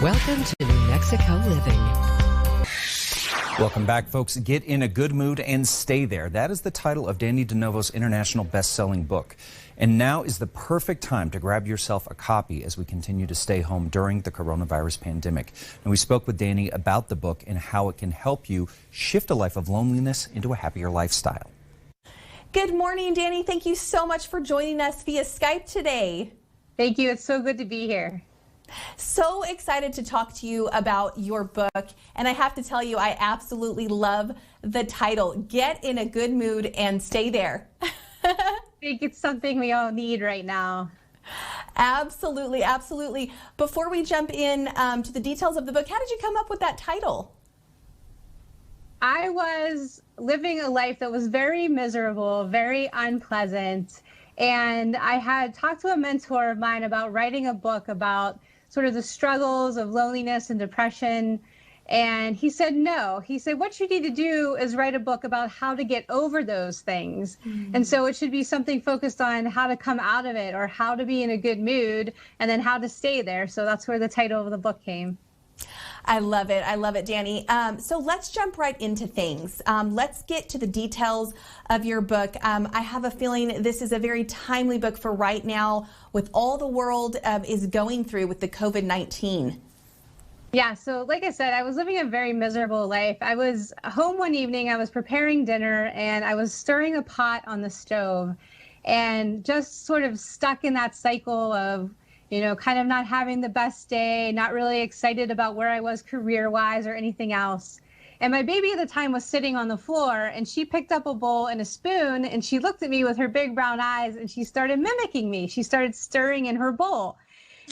Welcome to New Mexico Living. Welcome back, folks. Get in a good mood and stay there. That is the title of Dannie De Novo's international best-selling book. And now is the perfect time to grab yourself a copy as we continue to stay home during the coronavirus pandemic. And we spoke with Dannie about the book and how it can help you shift a life of loneliness into a happier lifestyle. Good morning, Dannie. Thank you so much for joining us via Skype today. Thank you. It's so good to be here. So excited to talk to you about your book. And I have to tell you, I absolutely love the title, Get in a Good Mood and Stay There. I think it's something we all need right now. Absolutely, absolutely. Before we jump in to the details of the book, how did you come up with that title? I was living a life that was very miserable, very unpleasant. And I had talked to a mentor of mine about writing a book about sort of the struggles of loneliness and depression. And he said, no. He said, what you need to do is write a book about how to get over those things. And so it should be something focused on how to come out of it or how to be in a good mood and then how to stay there. So that's where the title of the book came. I love it. I love it, Dannie. So let's jump right into things. Let's get to the details of your book. I have a feeling this is a very timely book for right now with all the world is going through with the COVID-19. Yeah, so like I said, I was living a very miserable life. I was home one evening, I was preparing dinner, and I was stirring a pot on the stove and just sort of stuck in that cycle of, you know, kind of not having the best day, not really excited about where I was career-wise or anything else. And my baby at the time was sitting on the floor, and she picked up a bowl and a spoon, and she looked at me with her big brown eyes, and she started mimicking me. She started stirring in her bowl.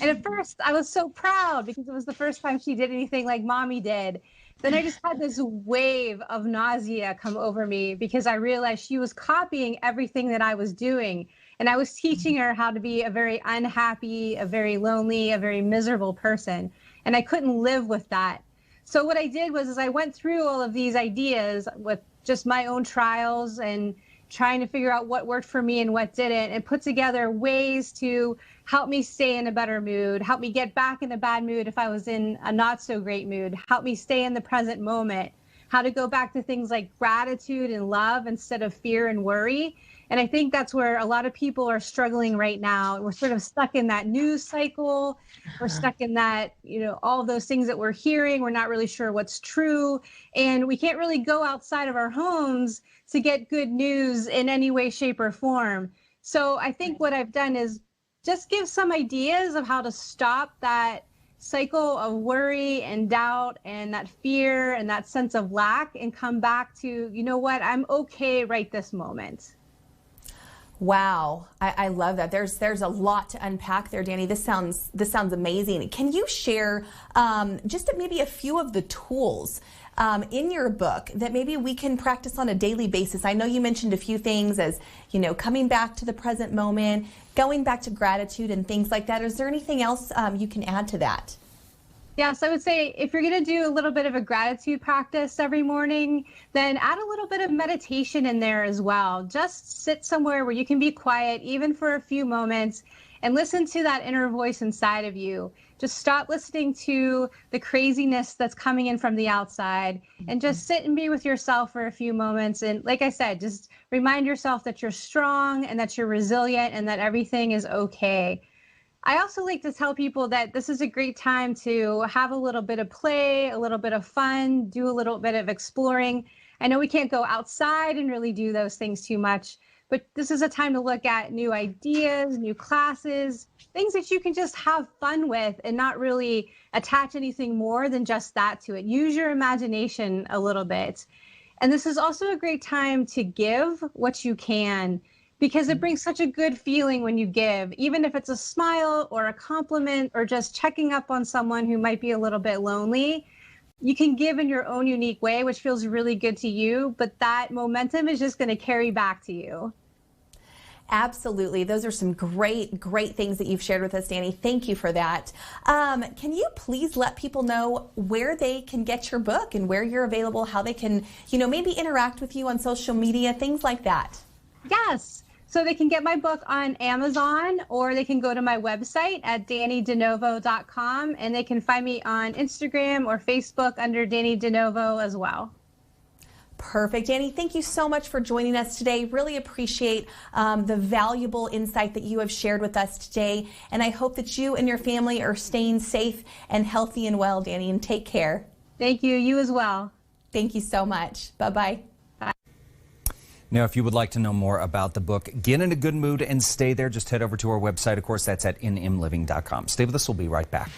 And at first, I was so proud because it was the first time she did anything like Mommy did. Then I just had this wave of nausea come over me because I realized she was copying everything that I was doing. And I was teaching her how to be a very unhappy, a very lonely, a very miserable person. And I couldn't live with that. So what I did was I went through all of these ideas with just my own trials and trying to figure out what worked for me and what didn't, and put together ways to help me stay in a better mood, help me get back in a bad mood if I was in a not so great mood, help me stay in the present moment, how to go back to things like gratitude and love instead of fear and worry. And I think that's where a lot of people are struggling right now. We're sort of stuck in that news cycle. We're stuck in that, you know, all of those things that we're hearing. We're not really sure what's true. And we can't really go outside of our homes to get good news in any way, shape, or form. So I think what I've done is just give some ideas of how to stop that cycle of worry and doubt and that fear and that sense of lack and come back to, you know what, I'm okay right this moment. Wow, I love that. There's a lot to unpack there, Dannie. This sounds amazing. Can you share just maybe a few of the tools in your book that maybe we can practice on a daily basis? I know you mentioned a few things as, you know, coming back to the present moment, going back to gratitude and things like that. Is there anything else you can add to that? Yes, I would say if you're going to do a little bit of a gratitude practice every morning, then add a little bit of meditation in there as well. Just sit somewhere where you can be quiet, even for a few moments, and listen to that inner voice inside of you. Just stop listening to the craziness that's coming in from the outside and just sit and be with yourself for a few moments. And like I said, just remind yourself that you're strong and that you're resilient and that everything is okay. I also like to tell people that this is a great time to have a little bit of play, a little bit of fun, do a little bit of exploring. I know we can't go outside and really do those things too much, but this is a time to look at new ideas, new classes, things that you can just have fun with and not really attach anything more than just that to it. Use your imagination a little bit. And this is also a great time to give what you can, because it brings such a good feeling when you give, even if it's a smile or a compliment or just checking up on someone who might be a little bit lonely. You can give in your own unique way, which feels really good to you, but that momentum is just going to carry back to you. Absolutely. Those are some great things that you've shared with us, Dannie. Thank you for that. Can you please let people know where they can get your book and where you're available, how they can, you know, maybe interact with you on social media, things like that? Yes. So they can get my book on Amazon, or they can go to my website at DannieDeNovo.com, and they can find me on Instagram or Facebook under Dannie De Novo as well. Perfect. Dannie, thank you so much for joining us today. Really appreciate the valuable insight that you have shared with us today. And I hope that you and your family are staying safe and healthy and well, Dannie, and take care. Thank you. You as well. Thank you so much. Bye-bye. Now, if you would like to know more about the book, Get in a Good Mood and Stay There, just head over to our website. Of course, that's at nmliving.com. Stay with us. We'll be right back.